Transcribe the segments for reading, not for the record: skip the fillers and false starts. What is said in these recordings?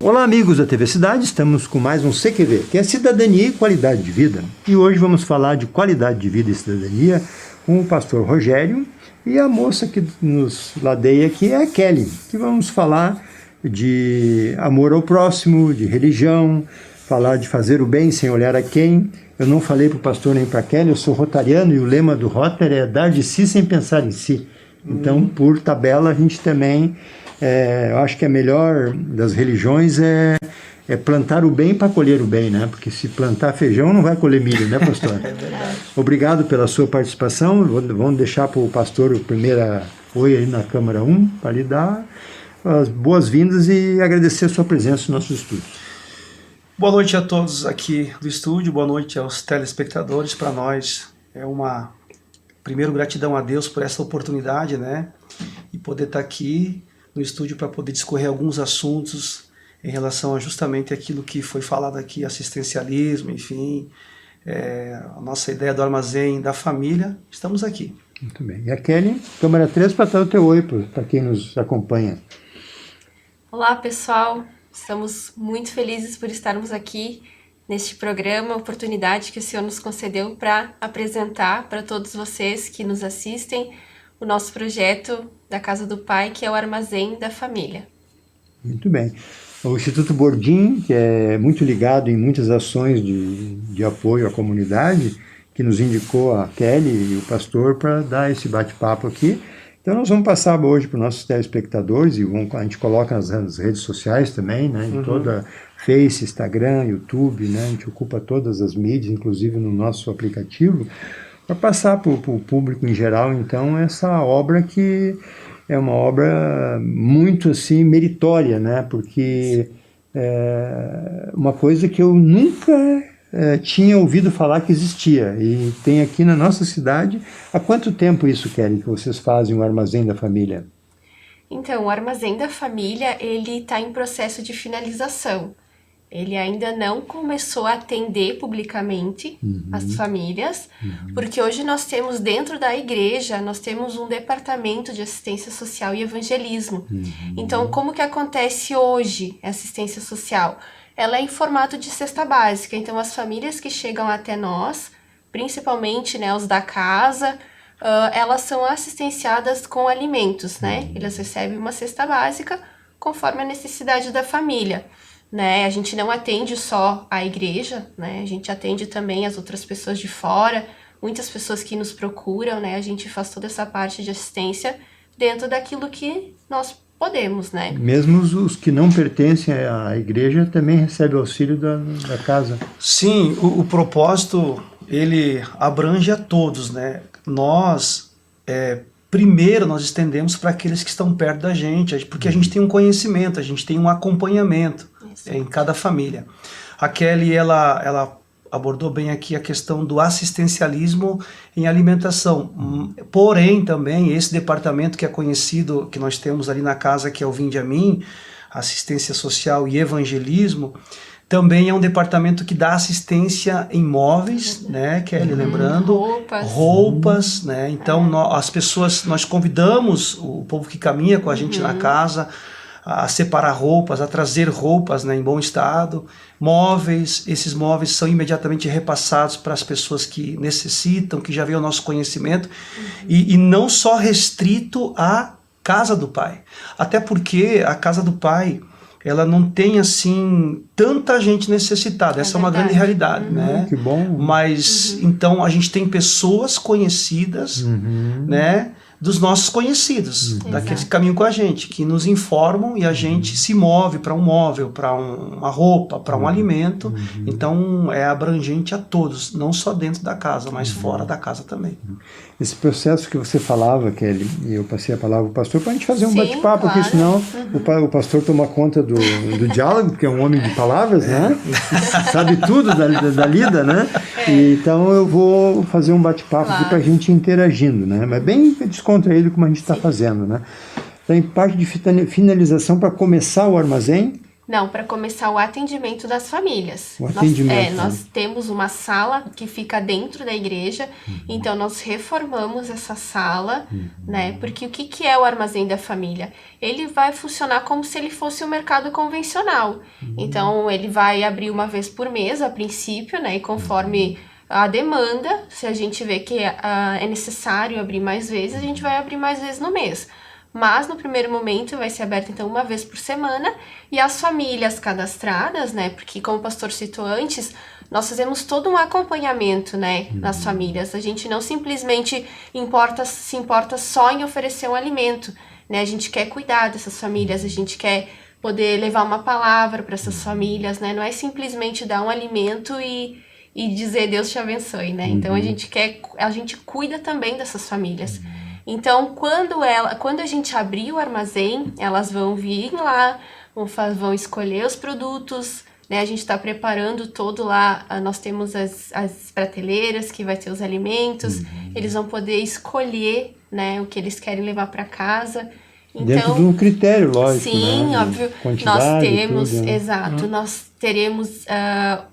Olá amigos da TV Cidade, estamos com mais um CQV, que é Cidadania e Qualidade de Vida. E hoje vamos falar de qualidade de vida e cidadania com o pastor Rogério e a moça que nos ladeia aqui é a Kelly, que vamos falar de amor ao próximo, de religião, falar de fazer o bem sem olhar a quem. Eu não falei para o pastor nem para a Kelly, eu sou rotariano e o lema do Rotary é dar de si sem pensar em si. Então, por tabela, a gente também... eu acho que a melhor das religiões é plantar o bem para colher o bem, né? Porque se plantar feijão não vai colher milho, né, pastor? É verdade. Obrigado pela sua participação. Vamos deixar para o pastor o primeiro oi aí na Câmara 1, para lhe dar as boas-vindas e agradecer a sua presença no nosso estúdio. Boa noite a todos aqui do estúdio, boa noite aos telespectadores. Para nós é primeiro, gratidão a Deus por essa oportunidade, né? E poder estar aqui no estúdio para poder discorrer alguns assuntos em relação a justamente aquilo que foi falado aqui, assistencialismo, enfim, a nossa ideia do armazém da família. Estamos aqui. Muito bem. E a Kelly, Câmara 3, para dar o teu oi para quem nos acompanha. Olá, pessoal. Estamos muito felizes por estarmos aqui neste programa, a oportunidade que o Senhor nos concedeu para apresentar para todos vocês que nos assistem o nosso projeto da Casa do Pai, que é o Armazém da Família. Muito bem. O Instituto Bordim, que é muito ligado em muitas ações de apoio à comunidade, que nos indicou a Kelly e o pastor para dar esse bate-papo aqui. Então nós vamos passar hoje para os nossos telespectadores e a gente coloca nas redes sociais também, né, em toda Face, Instagram, YouTube, né, a gente ocupa todas as mídias, inclusive no nosso aplicativo, para passar para o público em geral, então, essa obra que é uma obra muito, assim, meritória, né, porque é uma coisa que eu nunca tinha ouvido falar que existia, e tem aqui na nossa cidade. Há quanto tempo isso, Kelly, que vocês fazem o Armazém da Família? Então, o Armazém da Família, ele está em processo de finalização. Ele ainda não começou a atender publicamente as famílias, porque hoje nós temos dentro da igreja, nós temos um departamento de assistência social e evangelismo. Então, como que acontece hoje a assistência social? Ela é em formato de cesta básica, então as famílias que chegam até nós, principalmente, né, os da casa, elas são assistenciadas com alimentos, né? Elas recebem uma cesta básica conforme a necessidade da família. Né? A gente não atende só a igreja, né? A gente atende também as outras pessoas de fora, muitas pessoas que nos procuram, né? A gente faz toda essa parte de assistência dentro daquilo que nós podemos, né? Mesmo os que não pertencem à igreja também recebem auxílio da casa? Sim, o propósito, ele abrange a todos, né? Nós, primeiro, nós estendemos para aqueles que estão perto da gente, porque a gente tem um conhecimento, a gente tem um acompanhamento em cada família. A Kelly, ela abordou bem aqui a questão do assistencialismo em alimentação. Porém, também, esse departamento que é conhecido, que nós temos ali na casa, que é o Vinde a Mim, assistência social e evangelismo, também é um departamento que dá assistência em móveis, né, Kelly, lembrando, roupas, né, então as pessoas, nós convidamos o povo que caminha com a gente na casa a separar roupas, a trazer roupas, né, em bom estado, móveis. Esses móveis são imediatamente repassados para as pessoas que necessitam, que já veio o nosso conhecimento, e não só restrito à Casa do Pai, até porque a Casa do Pai, ela não tem, assim, tanta gente necessitada. Essa é uma grande realidade, né? Que bom. Mas, então, a gente tem pessoas conhecidas, né, dos nossos conhecidos, daqueles que caminham com a gente, que nos informam e a gente se move para um móvel, para uma roupa, para um alimento. Então, é abrangente a todos, não só dentro da casa, mas fora da casa também. Esse processo que você falava, Kelly, e eu passei a palavra ao pastor, para a gente fazer um bate-papo, claro. Porque senão o pastor toma conta do diálogo, porque é um homem de palavras, né? Sabe tudo da lida, né? Então eu vou fazer um bate-papo aqui para a gente ir interagindo, né? Mas bem descontraído como a gente está fazendo, né? Então, em parte de finalização, para começar o armazém, Não, para começar o atendimento das famílias. O atendimento, Nós temos uma sala que fica dentro da igreja, então nós reformamos essa sala, né? Porque o que é o Armazém da Família? Ele vai funcionar como se ele fosse um mercado convencional. Então, ele vai abrir uma vez por mês, a princípio, né? E conforme a demanda, se a gente vê que é necessário abrir mais vezes, a gente vai abrir mais vezes no mês. Mas no primeiro momento vai ser aberto então uma vez por semana, e as famílias cadastradas, né, porque como o pastor citou antes, nós fazemos todo um acompanhamento, né, nas famílias. A gente não simplesmente se importa só em oferecer um alimento, né, a gente quer cuidar dessas famílias, a gente quer poder levar uma palavra para essas famílias, né, não é simplesmente dar um alimento e dizer Deus te abençoe, né, então a gente cuida também dessas famílias. Então, quando a gente abrir o armazém, elas vão vir lá, vão escolher os produtos, né? A gente está preparando todo lá, nós temos as prateleiras que vai ter os alimentos, eles vão poder escolher, né, o que eles querem levar para casa. Então, dentro de um critério, lógico, sim, né? óbvio, Quantidade, nós temos, tudo, né? exato, nós teremos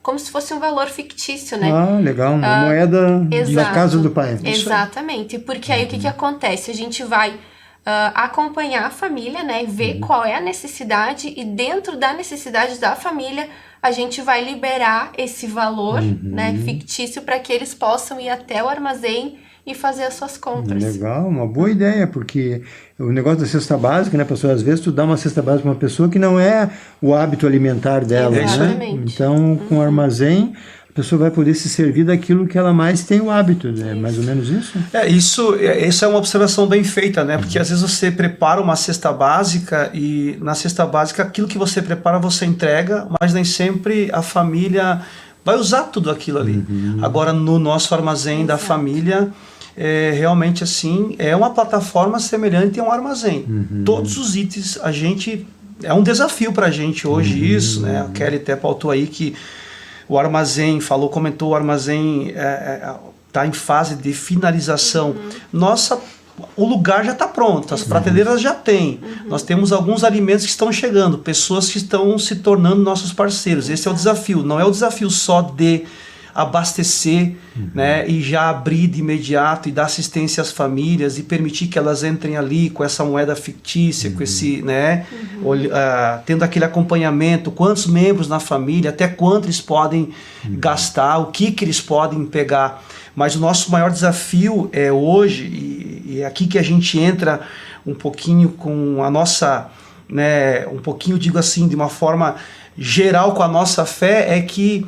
como se fosse um valor fictício, né? Ah, legal, uma moeda da Exato, casa do pai. exatamente, porque aí o que acontece? A gente vai acompanhar a família, né? Ver qual é a necessidade, e dentro da necessidade da família a gente vai liberar esse valor, né, fictício, para que eles possam ir até o armazém e fazer as suas compras. Legal, uma boa ideia, porque o negócio da cesta básica, né, pastor? Às vezes tu dá uma cesta básica para uma pessoa que não é o hábito alimentar dela, Exatamente. né? Então, com o armazém, a pessoa vai poder se servir daquilo que ela mais tem o hábito, né? Mais ou menos isso? Isso é uma observação bem feita, né? Porque às vezes você prepara uma cesta básica e na cesta básica aquilo que você prepara você entrega, mas nem sempre a família vai usar tudo aquilo ali. Agora, no nosso armazém da família, realmente assim, é uma plataforma semelhante a um armazém. Todos os itens, é um desafio para a gente hoje isso, né? A Kelly até pautou aí que o armazém, comentou, o armazém está em fase de finalização. O lugar já está pronto, as prateleiras já tem. Nós temos alguns alimentos que estão chegando, pessoas que estão se tornando nossos parceiros. Esse é o desafio. Não é o desafio só de abastecer, né, e já abrir de imediato e dar assistência às famílias e permitir que elas entrem ali com essa moeda fictícia, com esse, né, tendo aquele acompanhamento, quantos membros na família, até quanto eles podem gastar, o que eles podem pegar. Mas o nosso maior desafio é hoje, e é aqui que a gente entra um pouquinho com a nossa, né, um pouquinho, digo assim, de uma forma geral com a nossa fé, é que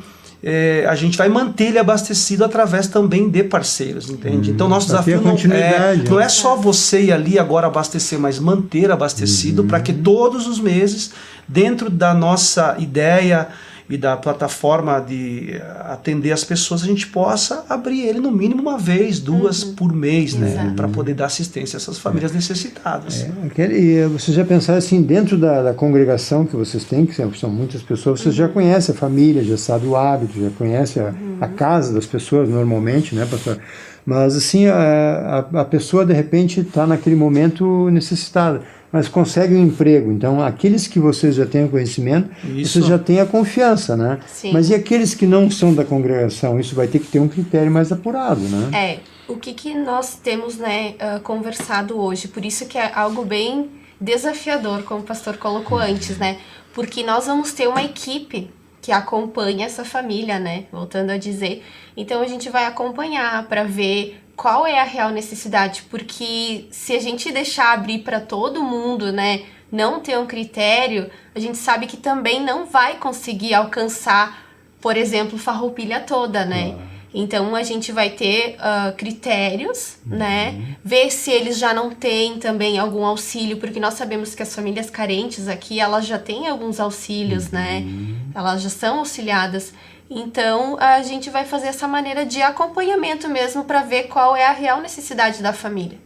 a gente vai manter ele abastecido através também de parceiros, entende? Então nosso desafio não é só você ir ali agora abastecer, mas manter abastecido para que todos os meses, dentro da nossa ideia e da plataforma de atender as pessoas, a gente possa abrir ele no mínimo uma vez, duas por mês, né, para poder dar assistência a essas famílias necessitadas. E vocês já pensaram assim, dentro da congregação que vocês têm, que são muitas pessoas, vocês já conhecem a família, já sabem o hábito, já conhecem a casa das pessoas normalmente, né, pastor? Mas assim, a pessoa de repente está naquele momento necessitada, mas consegue um emprego. Então, aqueles que vocês já têm o conhecimento, vocês já têm a confiança, né? Sim. Mas e aqueles que não são da congregação? Isso vai ter que ter um critério mais apurado, né? O que nós temos, né, conversado hoje, por isso que é algo bem desafiador, como o pastor colocou antes, né? Porque nós vamos ter uma equipe que acompanha essa família, né? Voltando a dizer. Então, a gente vai acompanhar para ver qual é a real necessidade, porque se a gente deixar abrir para todo mundo, né, não ter um critério, a gente sabe que também não vai conseguir alcançar, por exemplo, farroupilha toda, né? Então a gente vai ter critérios, né? Ver se eles já não têm também algum auxílio, porque nós sabemos que as famílias carentes aqui, elas já têm alguns auxílios, né? Elas já são auxiliadas. Então, a gente vai fazer essa maneira de acompanhamento mesmo para ver qual é a real necessidade da família.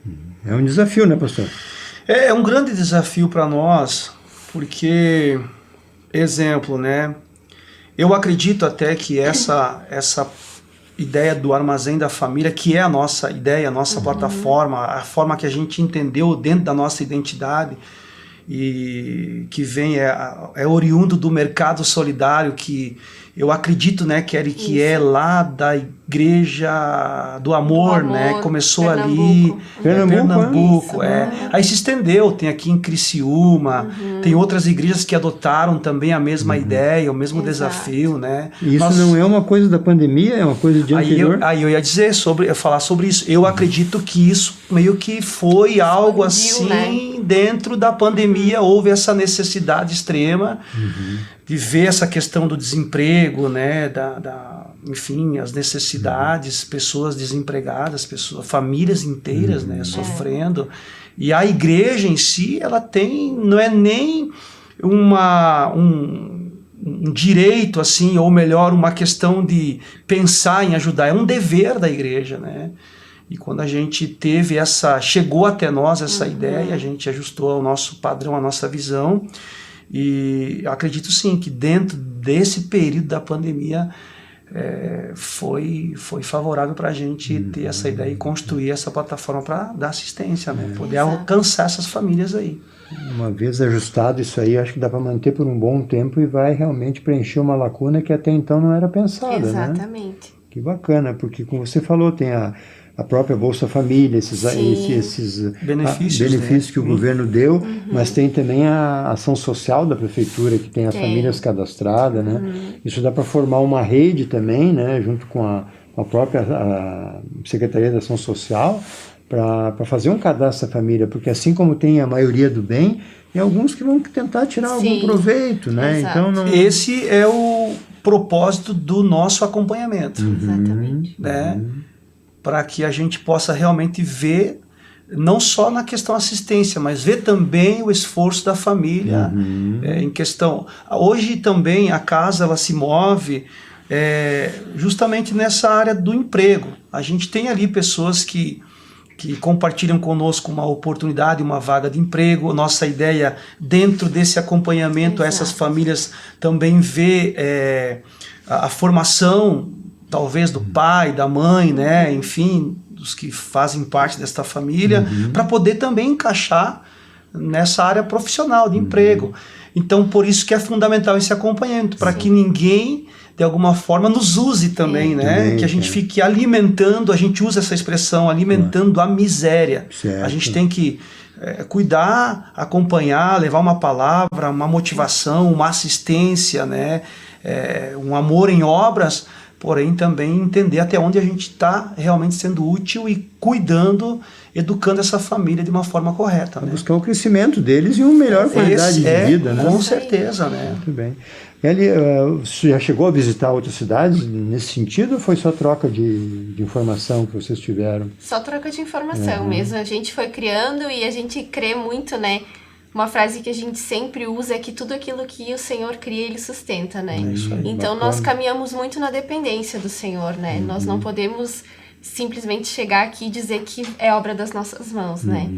É um desafio, né, pastor? É um grande desafio para nós, porque, exemplo, né? Eu acredito até que essa ideia do armazém da família, que é a nossa ideia, a nossa plataforma, a forma que a gente entendeu dentro da nossa identidade, e que vem, é oriundo do mercado solidário, que eu acredito, né, Kelly, que é lá da Igreja do Amor, né, começou ali, Pernambuco, aí se estendeu, tem aqui em Criciúma, tem outras igrejas que adotaram também a mesma ideia, o mesmo desafio, né. E isso não é uma coisa da pandemia, é uma coisa de anterior? Aí eu ia dizer, falar sobre isso, eu acredito que isso meio que foi algo assim, né? Dentro da pandemia houve essa necessidade extrema de ver essa questão do desemprego, né, enfim, as necessidades, pessoas desempregadas, famílias inteiras, né, sofrendo. E a igreja em si, ela não é nem um direito, assim, ou melhor, uma questão de pensar em ajudar, é um dever da igreja, né? E quando a gente chegou até nós essa ideia, a gente ajustou ao nosso padrão, a nossa visão, e acredito sim que dentro desse período da pandemia foi favorável para a gente ter essa ideia e construir essa plataforma para dar assistência, né? Poder alcançar essas famílias aí. Uma vez ajustado isso aí, acho que dá para manter por um bom tempo e vai realmente preencher uma lacuna que até então não era pensada. Exatamente. Né? Que bacana, porque como você falou, tem a própria Bolsa Família, esses benefícios, né? Que o governo deu, mas tem também a ação social da prefeitura, que tem as famílias cadastradas, né? Isso dá para formar uma rede também, né? Junto com a própria Secretaria da Ação Social, para fazer um cadastro da família, porque assim como tem a maioria do bem, tem alguns que vão tentar tirar algum proveito, né? Exato. Então esse é o propósito do nosso acompanhamento. Exatamente. Né? Para que a gente possa realmente ver, não só na questão assistência, mas ver também o esforço da família em questão. Hoje também a casa ela se move justamente nessa área do emprego. A gente tem ali pessoas que compartilham conosco uma oportunidade, uma vaga de emprego. Nossa ideia dentro desse acompanhamento a essas famílias também ver a formação talvez do pai, da mãe, né? Enfim, dos que fazem parte desta família, para poder também encaixar nessa área profissional de emprego. Então, por isso que é fundamental esse acompanhamento, para que ninguém, de alguma forma, nos use também, né? Que a gente fique alimentando, a gente usa essa expressão, alimentando a miséria. Certo. A gente tem que cuidar, acompanhar, levar uma palavra, uma motivação, uma assistência, né? Um amor em obras, porém também entender até onde a gente está realmente sendo útil e cuidando, educando essa família de uma forma correta. Né? Buscar o crescimento deles e uma melhor qualidade de vida. Né? Com certeza. Né? Muito bem. Eli, você já chegou a visitar outras cidades nesse sentido ou foi só troca de informação que vocês tiveram? Só troca de informação mesmo. A gente foi criando e a gente crê muito, né? Uma frase que a gente sempre usa é que tudo aquilo que o Senhor cria, Ele sustenta, né? Então nós caminhamos muito na dependência do Senhor, né? Nós não podemos simplesmente chegar aqui e dizer que é obra das nossas mãos, né?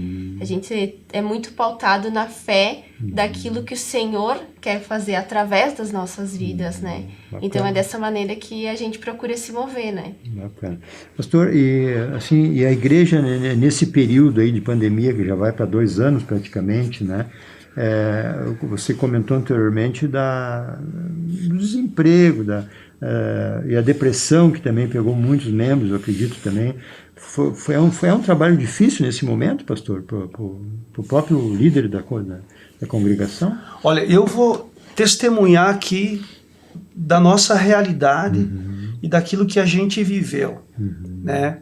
A gente é muito pautado na fé daquilo que o Senhor quer fazer através das nossas vidas, né? Bacana. Então é dessa maneira que a gente procura se mover, né? Bacana. Pastor, e a igreja, né, nesse período aí de pandemia, que já vai para 2 anos praticamente, né? Você comentou anteriormente do desemprego, e a depressão, que também pegou muitos membros, eu acredito também. Foi um trabalho difícil nesse momento, pastor, para o próprio líder da congregação? Olha, eu vou testemunhar aqui da nossa realidade e daquilo que a gente viveu. Né?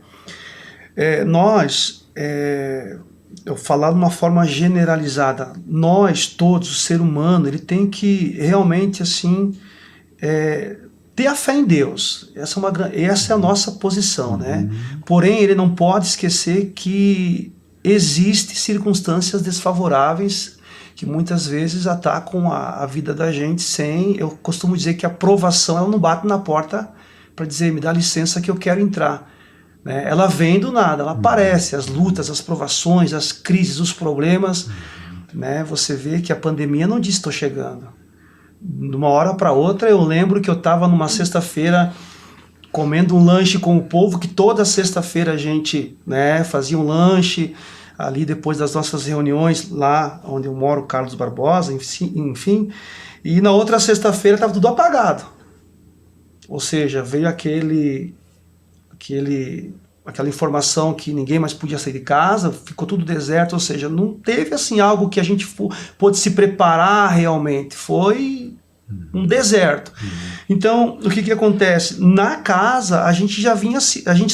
Eu falar de uma forma generalizada, nós todos, o ser humano, ele tem que realmente assim ter a fé em Deus. Essa é a nossa posição, né? Porém, ele não pode esquecer que existem circunstâncias desfavoráveis que muitas vezes atacam a vida da gente eu costumo dizer que a provação, ela não bate na porta para dizer, me dá licença que eu quero entrar. Né? Ela vem do nada, ela aparece, as lutas, as provações, as crises, os problemas. Né? Você vê que a pandemia não diz estou chegando. De uma hora para outra, eu lembro que eu estava numa sexta-feira comendo um lanche com o povo, que toda sexta-feira a gente, né, fazia um lanche, ali depois das nossas reuniões lá onde eu moro, Carlos Barbosa, enfim, e na outra sexta-feira estava tudo apagado. Ou seja, veio aquela informação que ninguém mais podia sair de casa, ficou tudo deserto, ou seja, não teve assim algo que a gente pôde se preparar realmente, foi um deserto. Então, o que acontece? Na casa, a gente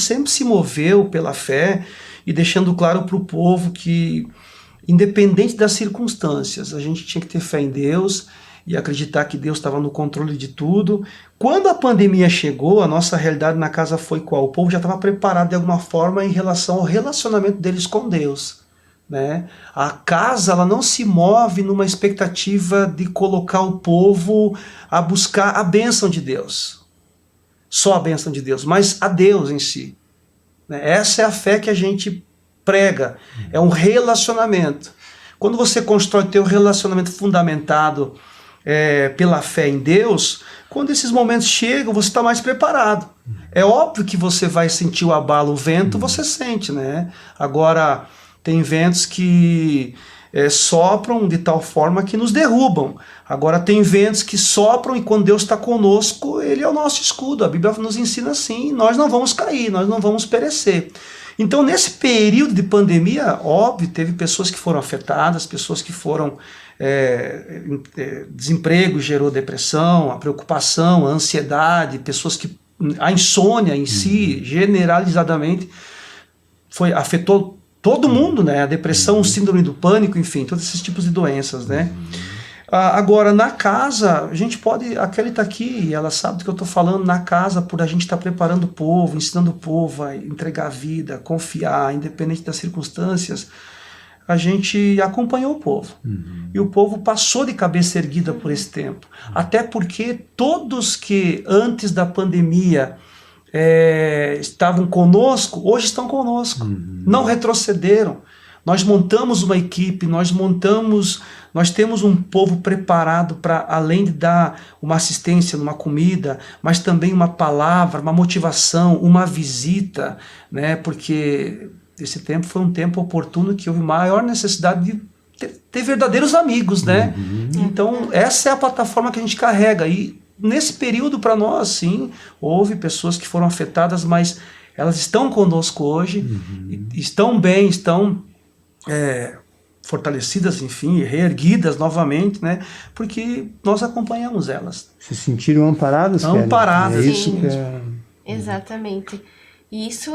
sempre se moveu pela fé e deixando claro para o povo que, independente das circunstâncias, a gente tinha que ter fé em Deus e acreditar que Deus estava no controle de tudo. Quando a pandemia chegou, a nossa realidade na casa foi qual? O povo já estava preparado de alguma forma em relação ao relacionamento deles com Deus, né? A casa, ela não se move numa expectativa de colocar o povo a buscar a bênção de Deus. Só a bênção de Deus, mas a Deus em si, né? Essa é a fé que a gente prega, é um relacionamento. Quando você constrói teu relacionamento fundamentado pela fé em Deus, quando esses momentos chegam, você está mais preparado. É óbvio que você vai sentir o abalo, o vento, você sente, né? Agora, tem ventos que sopram de tal forma que nos derrubam. Agora, tem ventos que sopram e quando Deus está conosco, Ele é o nosso escudo. A Bíblia nos ensina assim, nós não vamos cair, nós não vamos perecer. Então, nesse período de pandemia, óbvio, teve pessoas que foram afetadas, pessoas que foram... desemprego gerou depressão, a preocupação, a ansiedade, a insônia em si, generalizadamente, afetou todo mundo, né? A depressão, o síndrome do pânico, enfim, todos esses tipos de doenças, né? Agora, na casa, a gente pode... A Kelly está aqui e ela sabe do que eu estou falando. Na casa, por a gente estar preparando o povo, ensinando o povo a entregar a vida, confiar, independente das circunstâncias, a gente acompanhou o povo. E o povo passou de cabeça erguida por esse tempo. Até porque todos que antes da pandemia estavam conosco, hoje estão conosco. Não retrocederam. Nós montamos uma equipe, nós temos um povo preparado para, além de dar uma assistência numa comida, mas também uma palavra, uma motivação, uma visita, né? Porque esse tempo foi um tempo oportuno que houve maior necessidade de ter verdadeiros amigos, né? Então, essa é a plataforma que a gente carrega. E nesse período, para nós, sim, houve pessoas que foram afetadas, mas elas estão conosco hoje, estão bem, estão fortalecidas, enfim, reerguidas novamente, né? Porque nós acompanhamos elas. Se sentiram amparadas, Amparadas. É isso Sim. que é... Exatamente. E isso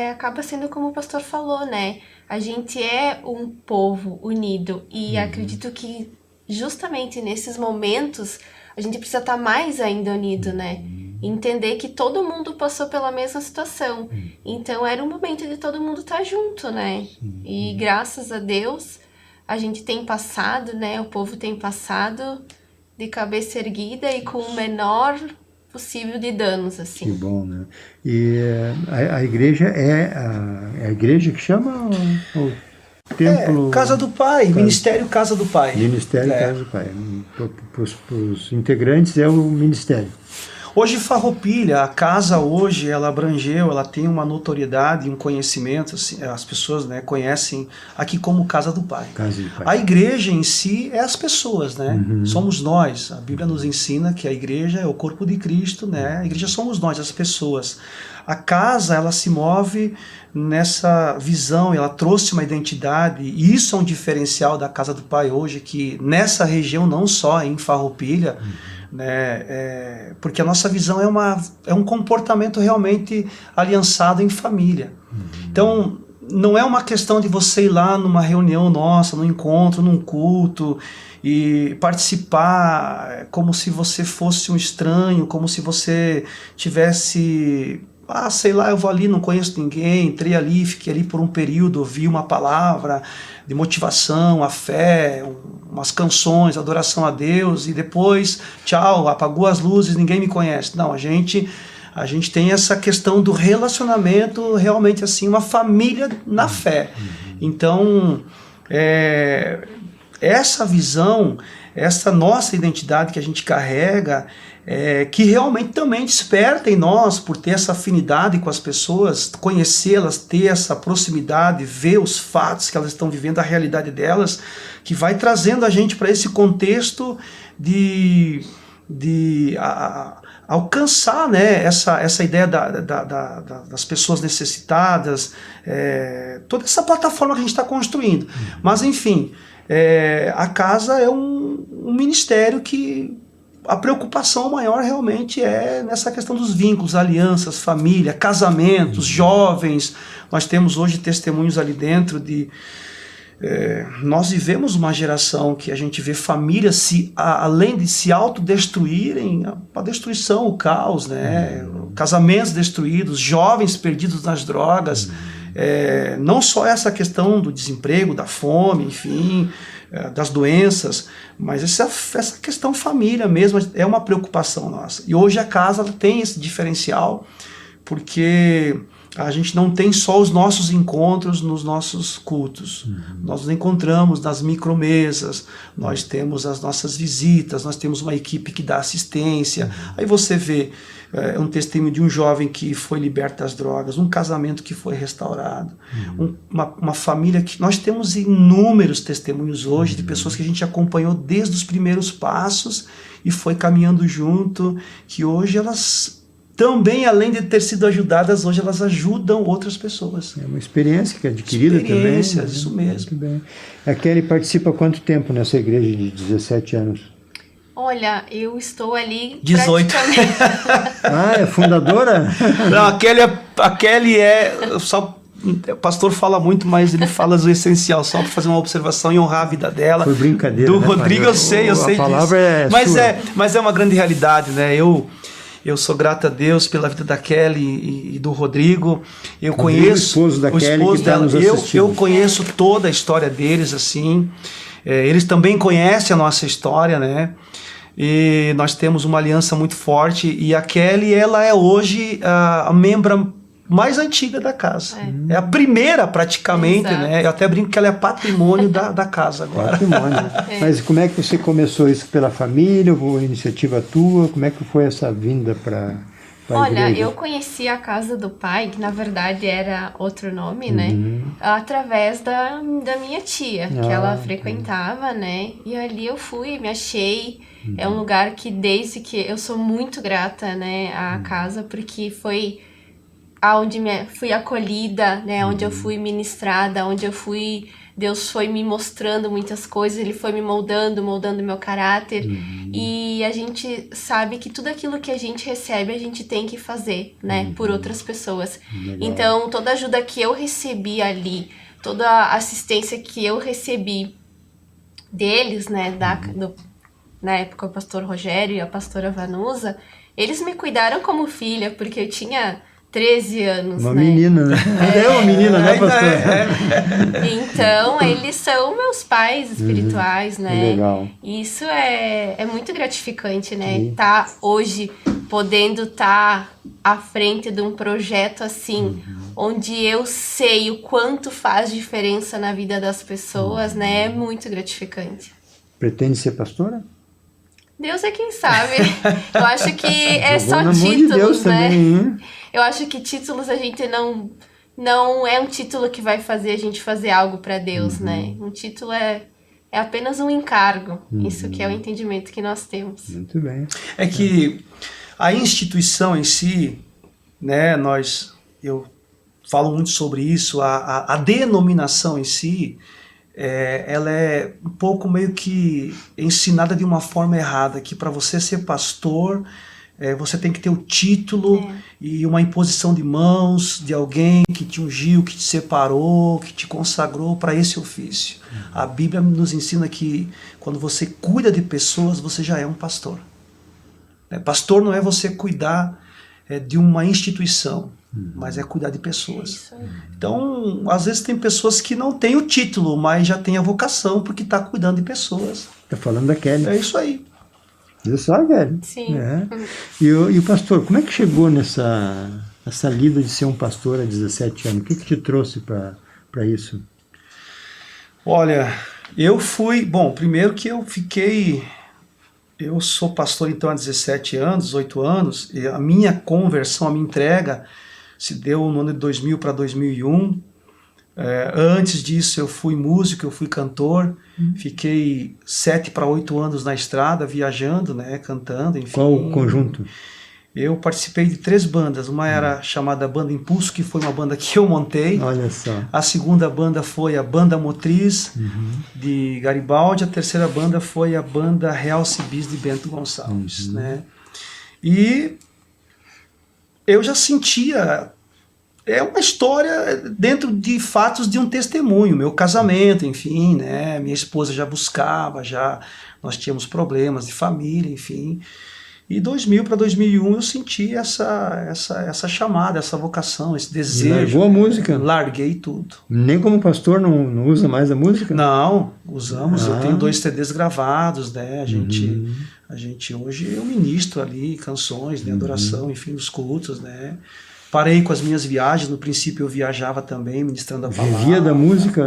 acaba sendo como o pastor falou, né? A gente é um povo unido e acredito que justamente nesses momentos a gente precisa estar mais ainda unido, né? Entender que todo mundo passou pela mesma situação. Então era um momento de todo mundo estar junto, né? E graças a Deus a gente tem passado, né? O povo tem passado de cabeça erguida e com o menor possível de danos, assim. Que bom, né? E a igreja a igreja que chama o templo... Casa do Pai, Ministério Casa do Pai. Ministério Casa do Pai. Para os integrantes é o ministério. Hoje Farroupilha, a casa hoje, ela abrangeu, ela tem uma notoriedade e um conhecimento, assim, as pessoas, né, conhecem aqui como Casa do Pai. Casa do Pai. A igreja em si é as pessoas, né? Somos nós. A Bíblia nos ensina que a igreja é o corpo de Cristo, né? A igreja somos nós, as pessoas. A casa, ela se move nessa visão, ela trouxe uma identidade, e isso é um diferencial da Casa do Pai hoje, que nessa região, não só em Farroupilha, né, porque a nossa visão é um comportamento realmente aliançado em família. Então, não é uma questão de você ir lá numa reunião nossa, num encontro, num culto, e participar como se você fosse um estranho, como se você tivesse... sei lá, eu vou ali, não conheço ninguém, entrei ali, fiquei ali por um período, ouvi uma palavra de motivação, a fé, umas canções, adoração a Deus, e depois, tchau, apagou as luzes, ninguém me conhece. Não, a gente tem essa questão do relacionamento, realmente assim, uma família na fé. Então, essa visão, essa nossa identidade que a gente carrega, que realmente também desperta em nós, por ter essa afinidade com as pessoas, conhecê-las, ter essa proximidade, ver os fatos que elas estão vivendo, a realidade delas, que vai trazendo a gente para esse contexto de alcançar, né, essa ideia das pessoas necessitadas, toda essa plataforma que a gente está construindo. Mas, enfim, a casa é um ministério que a preocupação maior realmente é nessa questão dos vínculos, alianças, família, casamentos, jovens. Nós temos hoje testemunhos ali dentro de... nós vivemos uma geração que a gente vê famílias, além de se autodestruírem, a destruição, o caos, né? Casamentos destruídos, jovens perdidos nas drogas, não só essa questão do desemprego, da fome, enfim, das doenças, mas essa questão família mesmo é uma preocupação nossa. E hoje a casa tem esse diferencial, porque a gente não tem só os nossos encontros nos nossos cultos. Nós nos encontramos nas micromesas, nós temos as nossas visitas, nós temos uma equipe que dá assistência. Aí você vê um testemunho de um jovem que foi liberto das drogas, um casamento que foi restaurado, uma família que... Nós temos inúmeros testemunhos hoje de pessoas que a gente acompanhou desde os primeiros passos e foi caminhando junto, que hoje elas... também, além de ter sido ajudadas, hoje elas ajudam outras pessoas. É uma experiência que é adquirida também. Isso mesmo. Muito bem. A Kelly participa há quanto tempo nessa igreja de 17 anos? Olha, eu estou ali 18. praticamente... É fundadora? Não, a Kelly só... O pastor fala muito, mas ele fala o essencial, só para fazer uma observação e honrar a vida dela. Foi brincadeira, do né, Rodrigo, eu sei a disso. palavra é sua. Mas é uma grande realidade, né? Eu sou grato a Deus pela vida da Kelly e do Rodrigo. Eu conheço o esposo da Kelly que está nos assistindo. Eu conheço toda a história deles, assim. Eles também conhecem a nossa história, né? E nós temos uma aliança muito forte. E a Kelly, ela é hoje a membra mais antiga da casa. É a primeira, praticamente, né? Eu até brinco que ela é patrimônio da casa agora. Patrimônio. Mas como é que você começou isso? Pela família, ou iniciativa tua? Como é que foi essa vinda para a igreja? Olha, eu conheci a casa do pai, que na verdade era outro nome, né? Através da minha tia, que ela frequentava, né? E ali eu fui, me achei. É um lugar que desde que... Eu sou muito grata, né? À casa, porque foi... onde fui acolhida, né, onde eu fui ministrada, onde eu fui... Deus foi me mostrando muitas coisas, Ele foi me moldando meu caráter. E a gente sabe que tudo aquilo que a gente recebe, a gente tem que fazer, né, por outras pessoas. Legal. Então, toda ajuda que eu recebi ali, toda a assistência que eu recebi deles, né, na época o pastor Rogério e a pastora Vanusa, eles me cuidaram como filha, porque eu tinha 13 anos, uma né? menina, né? É uma menina, né, pastor? Então, eles são meus pais espirituais, né? Legal. E isso é muito gratificante, né? Tá hoje podendo estar à frente de um projeto assim, onde eu sei o quanto faz diferença na vida das pessoas, né? É muito gratificante. Pretende ser pastora? Deus é quem sabe. Eu acho que é Jogou só na mão de títulos, Deus né? também, hein? Eu acho que títulos a gente não é um título que vai fazer a gente fazer algo para Deus, né? Um título é apenas um encargo. Isso que é o entendimento que nós temos. Muito bem. É que a instituição em si, né? Eu falo muito sobre isso. A denominação em si, ela é um pouco meio que ensinada de uma forma errada, que para você ser pastor, você tem que ter o título e uma imposição de mãos de alguém que te ungiu, que te separou, que te consagrou para esse ofício. A Bíblia nos ensina que quando você cuida de pessoas, você já é um pastor. Pastor não é você cuidar de uma instituição, mas é cuidar de pessoas. Então, às vezes tem pessoas que não têm o título, mas já têm a vocação porque está cuidando de pessoas. Está falando da Kelly. É isso aí. Viu só, Kelly? Sim. E o pastor, como é que chegou nessa lida de ser um pastor há 17 anos? O que te trouxe para isso? Olha, Eu fui, bom, primeiro que eu sou pastor então há 17 anos, 18 anos, e a minha conversão, a minha entrega se deu no ano de 2000 para 2001. Antes disso eu fui músico, eu fui cantor, fiquei 7 para 8 anos na estrada, viajando, né, cantando, enfim. Qual o conjunto? Eu participei de 3 bandas, uma era chamada Banda Impulso, que foi uma banda que eu montei. Olha só. A segunda banda foi a Banda Motriz, de Garibaldi. A terceira banda foi a Banda Real Cibis, de Bento Gonçalves. Né? E eu já sentia... É uma história dentro de fatos de um testemunho. Meu casamento, enfim, né? Minha esposa já buscava, nós tínhamos problemas de família, enfim... E 2000 para 2001 eu senti essa chamada, essa vocação, esse desejo. Largou a música? Larguei tudo. Nem como pastor não usa mais a música? Não, usamos. Eu tenho 2 CDs gravados, né? A gente hoje eu ministro ali canções de adoração, enfim, nos cultos, né? Parei com as minhas viagens, no princípio eu viajava também, ministrando a palavra. Vivia da música?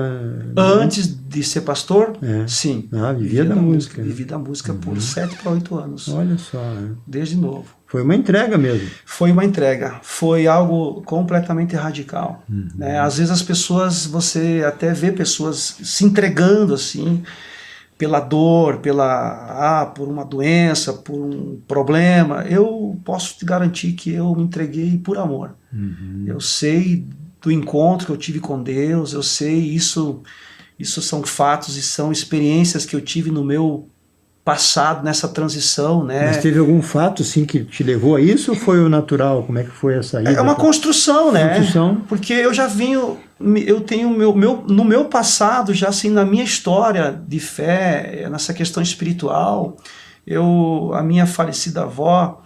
Antes de ser pastor? Sim. Vivia da música. Vivi da música por 7 para 8 anos. Olha só. Desde novo. Foi uma entrega mesmo. Foi uma entrega. Foi algo completamente radical. Né? Às vezes as pessoas, você até vê pessoas se entregando assim, pela dor, por uma doença, por um problema. Eu posso te garantir que eu me entreguei por amor. Eu sei do encontro que eu tive com Deus, eu sei, isso são fatos e são experiências que eu tive no meu passado, nessa transição, né? Mas teve algum fato, assim, que te levou a isso ou foi o natural? Como é que foi essa ida? É uma construção, né? Construção. Porque eu tenho no meu passado, já assim, na minha história de fé, nessa questão espiritual, a minha falecida avó,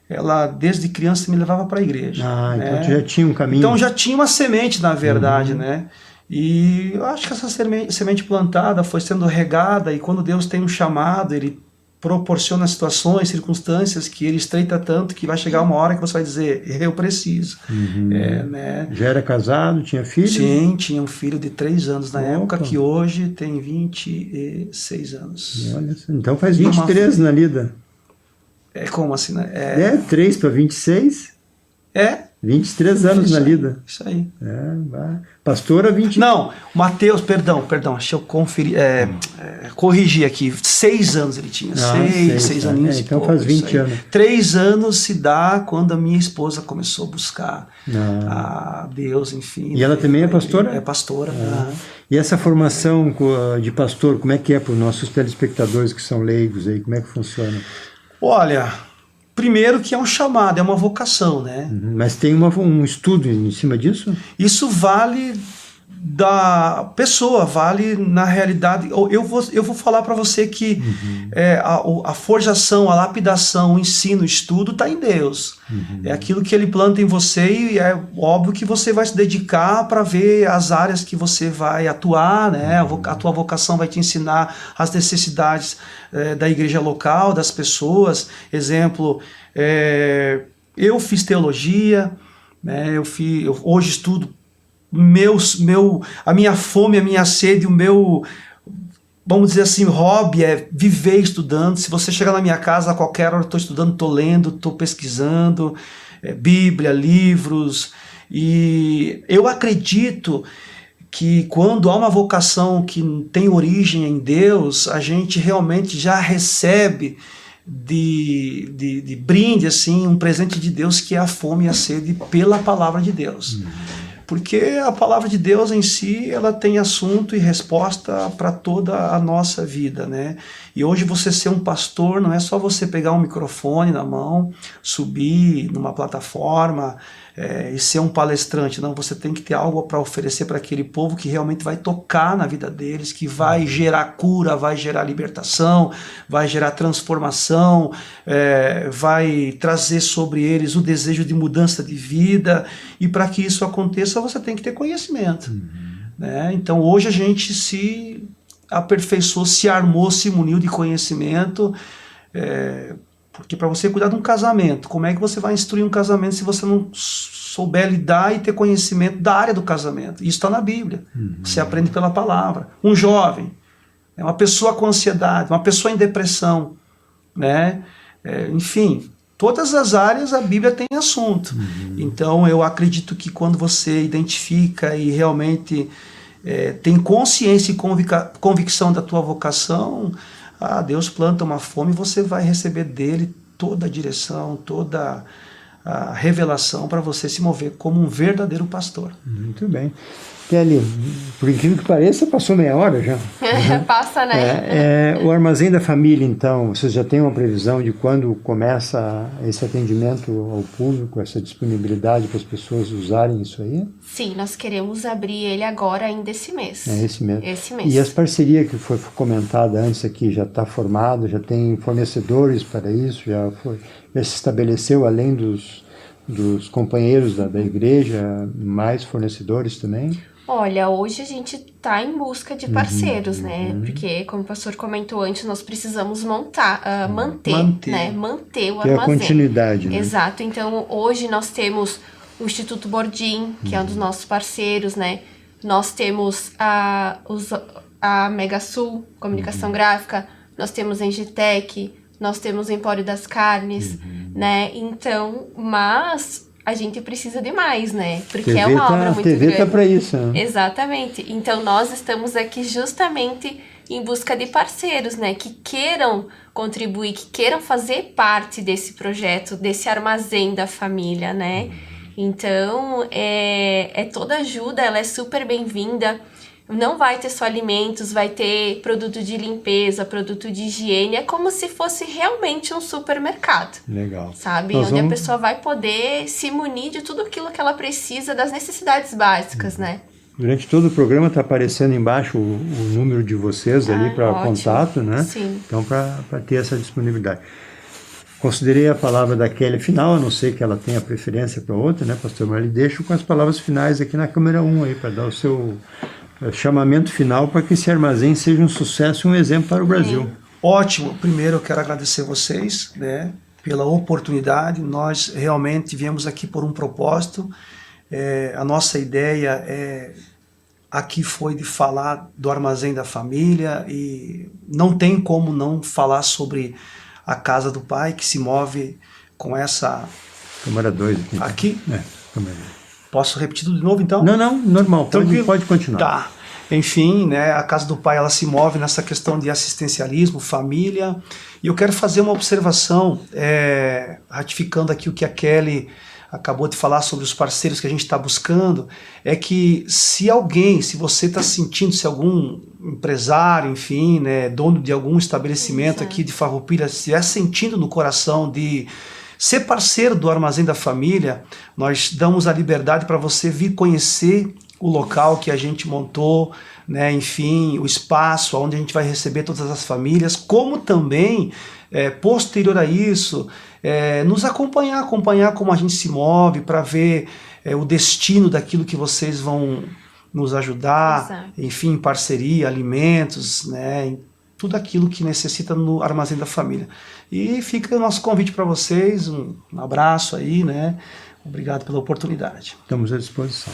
ela desde criança me levava para a igreja. Então né? tu já tinha um caminho. Então já tinha uma semente, na verdade, né? E eu acho que essa semente plantada foi sendo regada, e quando Deus tem um chamado, Ele proporciona situações, circunstâncias que Ele estreita tanto que vai chegar uma hora que você vai dizer, eu preciso. Né? Já era casado, tinha filho? Sim, tinha um filho de 3 anos na época, que hoje tem 26 anos. Olha, então faz 23 na lida. Como assim, né? 3 para 26? 23 anos na lida. Isso aí. Pastora, 20... Não, Mateus, perdão, deixa eu conferir, corrigir aqui, 6 anos ele tinha, 6 aninhos. Então pouco, faz 20 anos. 3 anos se dá quando a minha esposa começou a buscar a Deus, enfim. E ela também é pastora? É pastora. E essa formação de pastor, como é que é para os nossos telespectadores que são leigos aí, como é que funciona? Olha... Primeiro que é um chamado, é uma vocação, né? Mas tem um estudo em cima disso? Isso vale da pessoa, vale na realidade. Eu vou falar para você que a forjação, a lapidação, o ensino, o estudo está em Deus. É aquilo que Ele planta em você e é óbvio que você vai se dedicar para ver as áreas que você vai atuar, né? A tua vocação vai te ensinar as necessidades da igreja local, das pessoas. Exemplo, eu fiz teologia, né? Eu hoje estudo a minha fome, a minha sede, o meu, vamos dizer assim, hobby é viver estudando. Se você chegar na minha casa a qualquer hora, eu estou estudando, estou lendo, estou pesquisando, Bíblia, livros, e eu acredito que quando há uma vocação que tem origem em Deus, a gente realmente já recebe de brinde, assim, um presente de Deus, que é a fome e a sede pela palavra de Deus. Porque a palavra de Deus em si, ela tem assunto e resposta para toda a nossa vida, né? E hoje você ser um pastor não é só você pegar um microfone na mão, subir numa plataforma e ser um palestrante. Não, você tem que ter algo para oferecer para aquele povo que realmente vai tocar na vida deles, que vai gerar cura, vai gerar libertação, vai gerar transformação, vai trazer sobre eles o desejo de mudança de vida. E para que isso aconteça, você tem que ter conhecimento. Né? Então hoje a gente se aperfeiçoou, se armou, se muniu de conhecimento, porque para você cuidar de um casamento, como é que você vai instruir um casamento se você não souber lidar e ter conhecimento da área do casamento? Isso está na Bíblia, você aprende pela palavra. Um jovem, é uma pessoa com ansiedade, uma pessoa em depressão, né? Enfim, todas as áreas a Bíblia tem assunto. Então eu acredito que quando você identifica e realmente tem consciência e convicção da tua vocação, Deus planta uma fome e você vai receber dele toda a direção, toda a revelação para você se mover como um verdadeiro pastor. Muito bem. Kelly, por incrível que pareça, passou meia hora já. Passa, né? O Armazém da Família, então, vocês já têm uma previsão de quando começa esse atendimento ao público, essa disponibilidade para as pessoas usarem isso aí? Sim, nós queremos abrir ele agora ainda esse mês. Esse mês. Esse mês. E as parcerias que foi comentada antes aqui, já está formado, já tem fornecedores para isso, já se estabeleceu, além dos companheiros da igreja, mais fornecedores também? Olha, hoje a gente está em busca de parceiros, né? Porque, como o pastor comentou antes, nós precisamos manter o Que é armazém. a continuidade, né? Exato. Então, hoje nós temos o Instituto Bordim, que é um dos nossos parceiros, né? Nós temos a Mega Sul, Comunicação Gráfica, nós temos a Engitec, nós temos o Empório das Carnes, né? Então, mas a gente precisa de mais, né? Porque é uma obra muito grande. A TV tá para isso, né? Exatamente. Então, nós estamos aqui justamente em busca de parceiros, né? Que queiram contribuir, que queiram fazer parte desse projeto, desse armazém da família, né? Então, toda ajuda, ela é super bem-vinda. Não vai ter só alimentos, vai ter produto de limpeza, produto de higiene. É como se fosse realmente um supermercado. Legal. Sabe? Onde a pessoa vai poder se munir de tudo aquilo que ela precisa, das necessidades básicas, né? Durante todo o programa está aparecendo embaixo o número de vocês ali para contato, né? Sim. Então, para ter essa disponibilidade. Considerei a palavra da Kelly final, a não ser que ela tenha preferência para outra, né, pastor? Mas lhe deixo com as palavras finais aqui na câmera 1 aí, para dar o seu chamamento final para que esse armazém seja um sucesso e um exemplo para o Brasil. Ótimo. Primeiro eu quero agradecer vocês, né, pela oportunidade. Nós realmente viemos aqui por um propósito. A nossa ideia aqui foi de falar do Armazém da Família e não tem como não falar sobre a Casa do Pai, que se move com essa... Câmara 2 aqui. Câmara 2. Posso repetir tudo de novo, então? Não, normal. Pode continuar. Tá. Enfim, né, a Casa do Pai, ela se move nessa questão de assistencialismo, família. E eu quero fazer uma observação, ratificando aqui o que a Kelly acabou de falar sobre os parceiros que a gente está buscando, é que se você está sentindo, se algum empresário, enfim, né, dono de algum estabelecimento aqui de Farroupilha, se estiver sentindo no coração de ser parceiro do Armazém da Família, nós damos a liberdade para você vir conhecer o local que a gente montou, né, enfim, o espaço onde a gente vai receber todas as famílias, como também, posterior a isso, nos acompanhar como a gente se move, para ver o destino daquilo que vocês vão nos ajudar, Exato. Enfim, parceria, alimentos, né, tudo aquilo que necessita no Armazém da Família. E fica o nosso convite para vocês, um abraço aí, né? Obrigado pela oportunidade. Estamos à disposição.